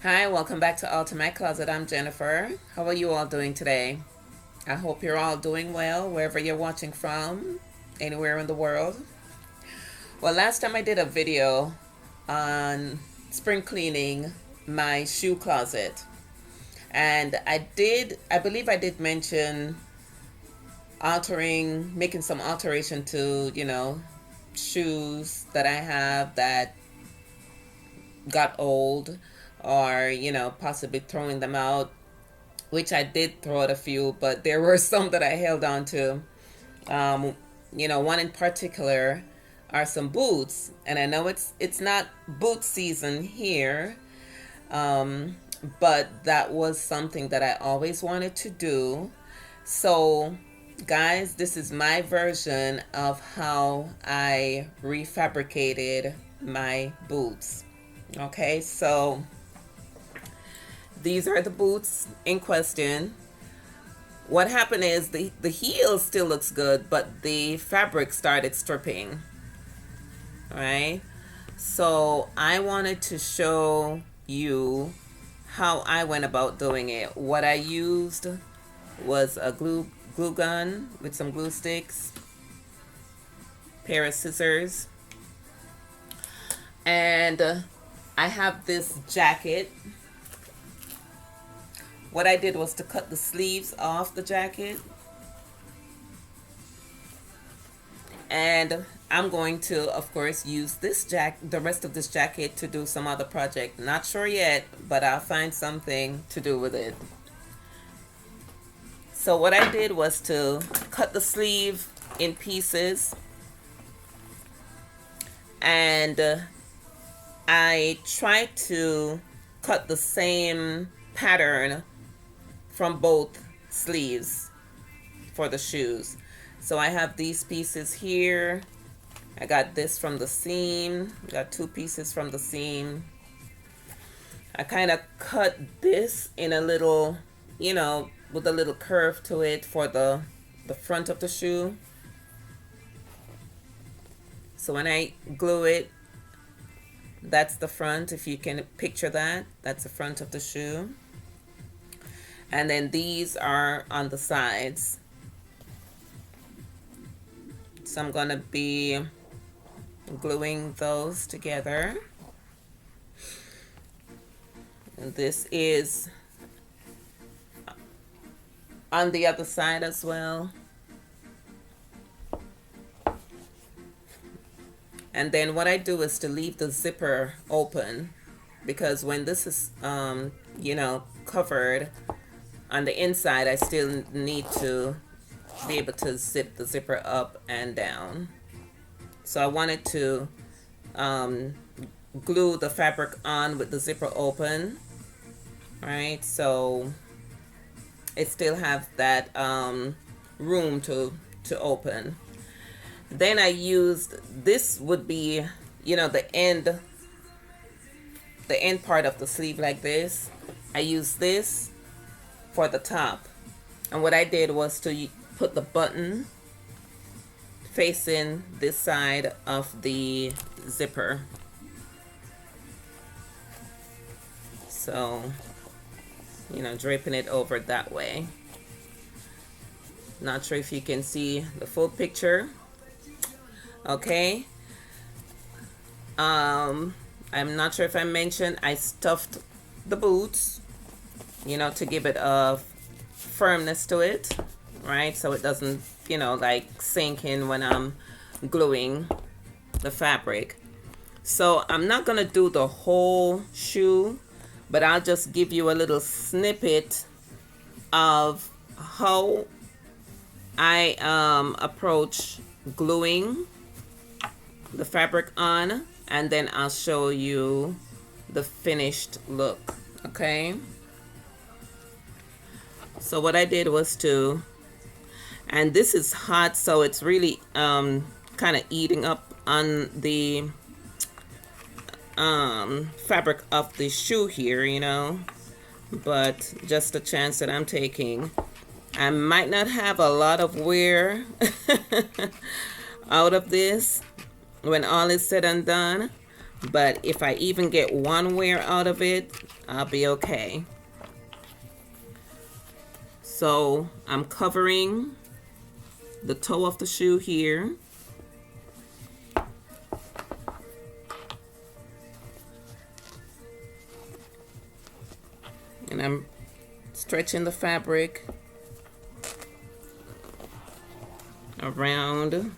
Hi, welcome back to Alter My Closet. I'm Jennifer. How are you all doing today? I hope you're all doing well wherever you're watching from, anywhere in the world. Well, last time I did a video on spring cleaning my shoe closet, and I believe I did mention making some alteration to, shoes that I have that got old, or possibly throwing them out, which I did throw out a few, but there were some that I held on to. One in particular are some boots, and I know it's not boot season here, but that was something that I always wanted to do. So guys, this is my version of how I refabricated my boots. Okay, so these are the boots in question. What happened is the heel still looks good, but the fabric started stripping. All right, so I wanted to show you how I went about doing it. What I used was a glue gun with some glue sticks, pair of scissors, and I have this jacket. What I did was to cut the sleeves off the jacket, and I'm going to, of course, use the rest of this jacket to do some other project. Not sure yet, but I'll find something to do with it. So what I did was to cut the sleeve in pieces, and I tried to cut the same pattern from both sleeves for the shoes. So I have these pieces here. I got this from the seam. Got two pieces from the seam. I kind of cut this in a little, with a little curve to it for the front of the shoe. So when I glue it, that's the front. If you can picture that, that's the front of the shoe. And then these are on the sides. So I'm going to be gluing those together. And this is on the other side as well. And then what I do is to leave the zipper open, because when this is, covered on the inside, I still need to be able to zip the zipper up and down. So I wanted to glue the fabric on with the zipper open. All right, so it still have that room to open. Then I used, this would be, the end part of the sleeve like this. I used this for the top. And what I did was to put the button facing this side of the zipper. So, draping it over that way. Not sure if you can see the full picture. Okay. I'm not sure if I mentioned I stuffed the boots, to give it a firmness to it, right? So it doesn't, like sink in when I'm gluing the fabric. So I'm not going to do the whole shoe, but I'll just give you a little snippet of how I approach gluing the fabric on, and then I'll show you the finished look. Okay, so what I did was and this is hot, so it's really kind of eating up on the fabric of the shoe here, but just a chance that I'm taking. I might not have a lot of wear out of this when all is said and done, but if I even get one wear out of it, I'll be okay. So I'm covering the toe of the shoe here. And I'm stretching the fabric around,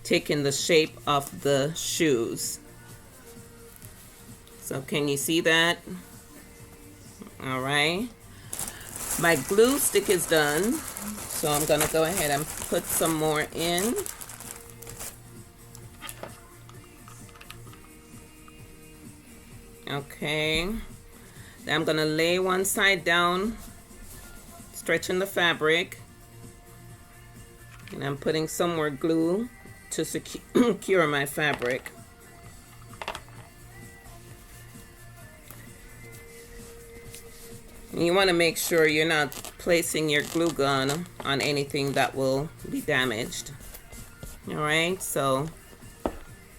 taking the shape of the shoes. So can you see that? All right. My glue stick is done, so I'm gonna go ahead and put some more in. Okay. Then I'm gonna lay one side down, stretching the fabric, and I'm putting some more glue to secure my fabric. And you want to make sure you're not placing your glue gun on anything that will be damaged. All right, so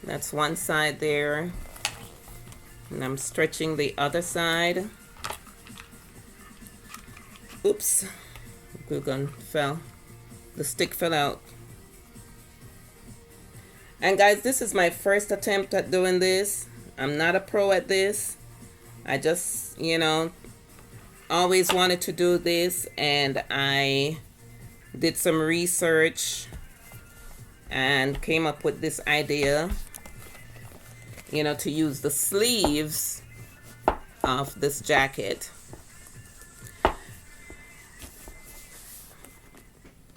that's one side there, and I'm stretching the other side. Oops, glue gun fell. The stick fell out. And guys, this is my first attempt at doing this. I'm not a pro at this. I just, always wanted to do this, and I did some research and came up with this idea, to use the sleeves of this jacket.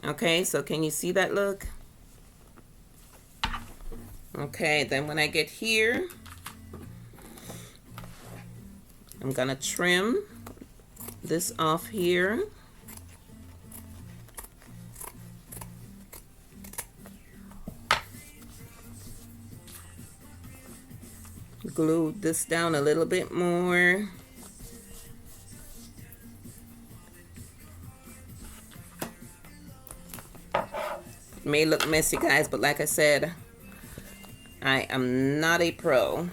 Okay, so can you see that look? Okay, then when I get here, I'm gonna trim this off here. Glue this down a little bit more. It may look messy, guys, but like I said, I am not a pro.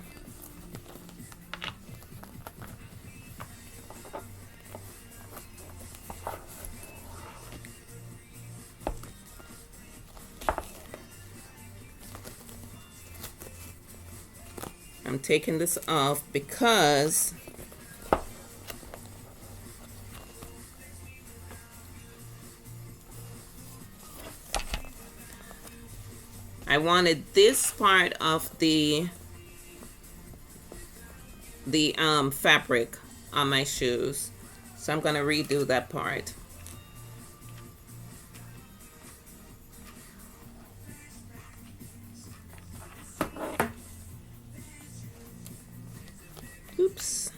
I'm taking this off because I wanted this part of the fabric on my shoes. So I'm going to redo that part. Oops.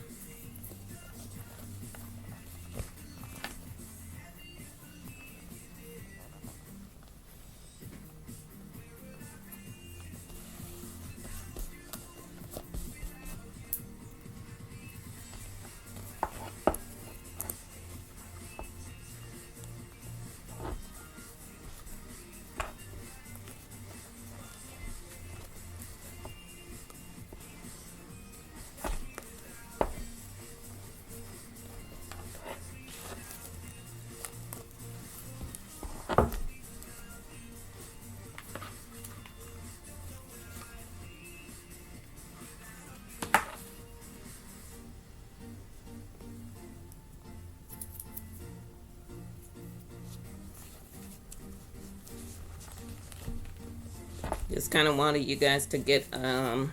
Just kind of wanted you guys to get the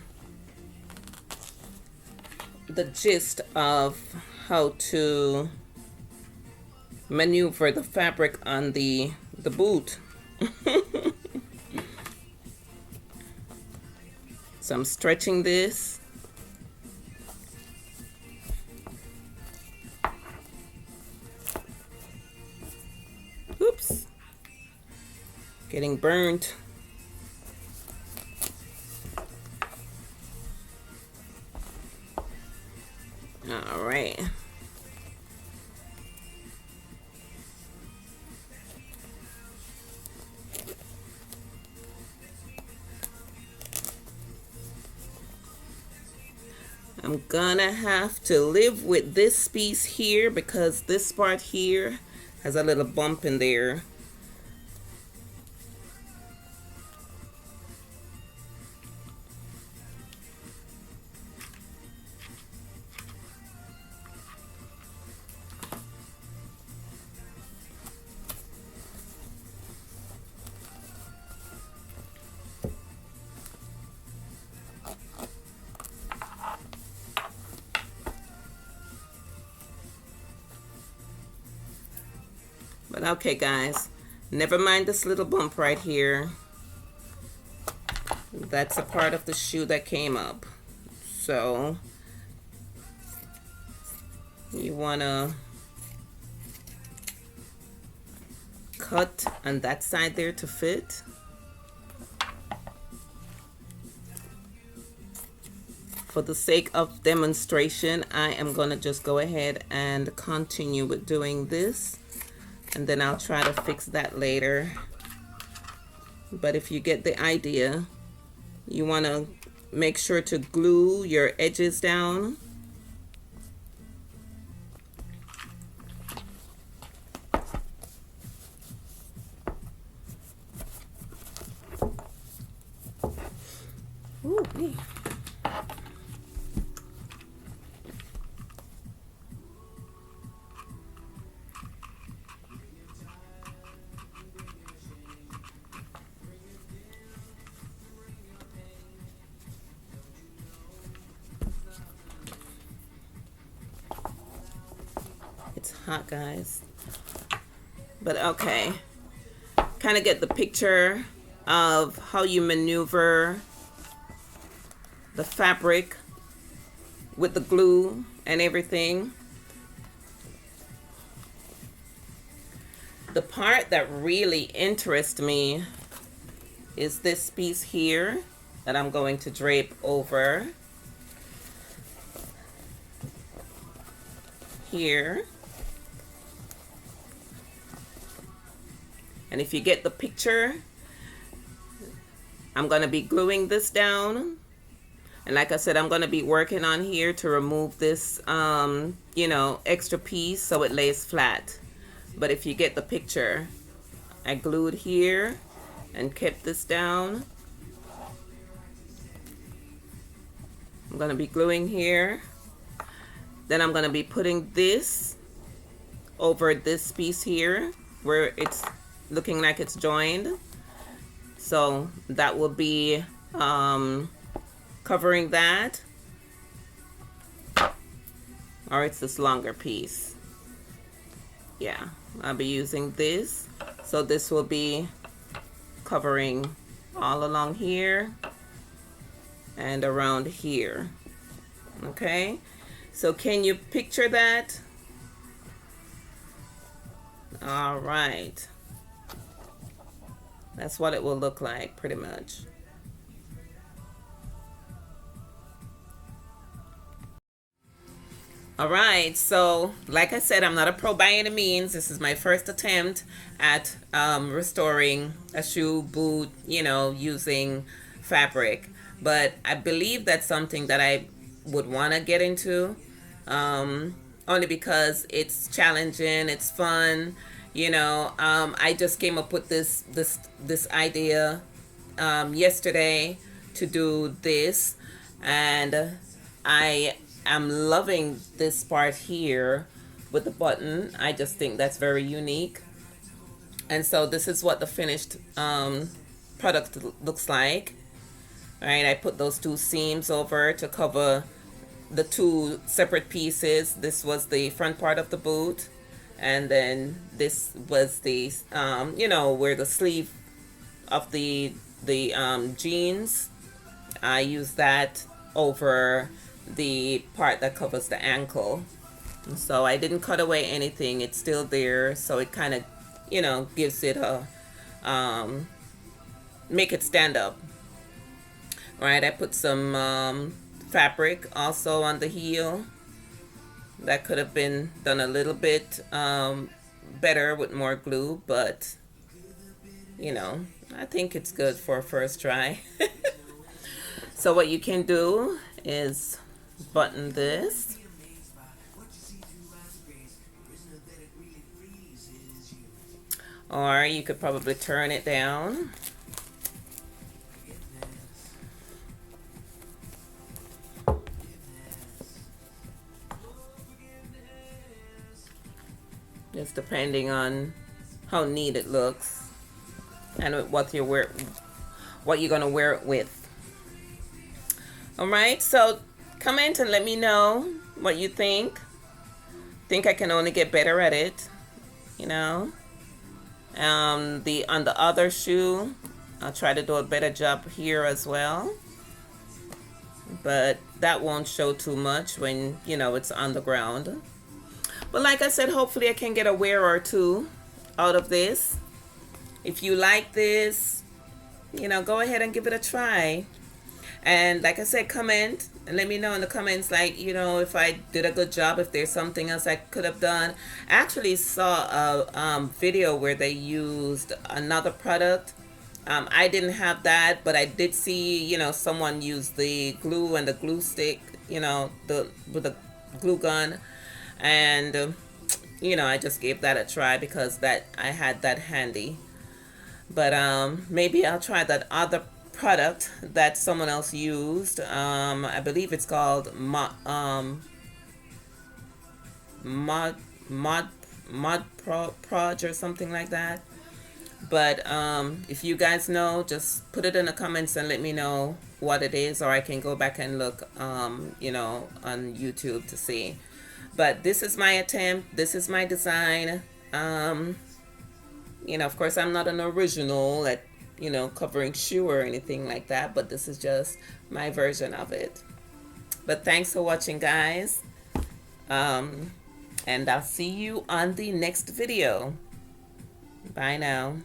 gist of how to maneuver the fabric on the boot. So I'm stretching this. Oops. Getting burnt. All right. I'm gonna have to live with this piece here because this part here has a little bump in there. But okay guys, never mind this little bump right here. That's a part of the shoe that came up. So you wanna cut on that side there to fit. For the sake of demonstration, I am gonna just go ahead and continue with doing this, and then I'll try to fix that later. But if you get the idea, you want to make sure to glue your edges down. Ooh. It's hot, guys. But okay, kind of get the picture of how you maneuver the fabric with the glue and everything. The part that really interests me is this piece here that I'm going to drape over here. And if you get the picture, I'm going to be gluing this down. And like I said, I'm going to be working on here to remove this, you know, extra piece so it lays flat. But if you get the picture, I glued here and kept this down. I'm going to be gluing here. Then I'm going to be putting this over this piece here where it's looking like it's joined. So that will be covering that, or it's this longer piece. Yeah, I'll be using this. So this will be covering all along here and around here. Okay, so can you picture that? All right. That's what it will look like, pretty much. All right, so like I said, I'm not a pro by any means. This is my first attempt at restoring a shoe, boot, you know, using fabric. But I believe that's something that I would want to get into, only because it's challenging, it's fun. You know, I just came up with this idea yesterday to do this, and I'm loving this part here with the button. I just think that's very unique. And so this is what the finished product looks like. All right, I put those two seams over to cover the two separate pieces. This was the front part of the boot, and then this was the you know, where the sleeve of the jeans. I use that over the part that covers the ankle. So I didn't cut away anything, it's still there, so it kind of, you know, gives it a make it stand up. All right, I put some fabric also on the heel. That could have been done a little bit better with more glue, but you know, I think it's good for a first try. So what you can do is button this. Or you could probably turn it down. Just depending on how neat it looks and what you're gonna wear it with. All right, so comment and let me know what you think. Think I can only get better at it, you know. On the other shoe, I'll try to do a better job here as well, but that won't show too much when, you know, it's on the ground. But like I said, hopefully I can get a wear or two out of this. If you like this, you know, go ahead and give it a try. And like I said, comment and let me know in the comments, like, you know, if I did a good job, if there's something else I could have done. I actually saw a video where they used another product. I didn't have that, but I did see, you know, someone use the glue and the glue stick, you know, with the glue gun. And, you know, I just gave that a try because I had that handy. But maybe I'll try that other product that someone else used. I believe it's called Mod Proj or something like that. But if you guys know, just put it in the comments and let me know what it is, or I can go back and look, you know, on YouTube to see. But this is my attempt. This is my design. You know, of course, I'm not an original at, you know, covering shoe or anything like that, but this is just my version of it. But thanks for watching, guys. And I'll see you on the next video. Bye now.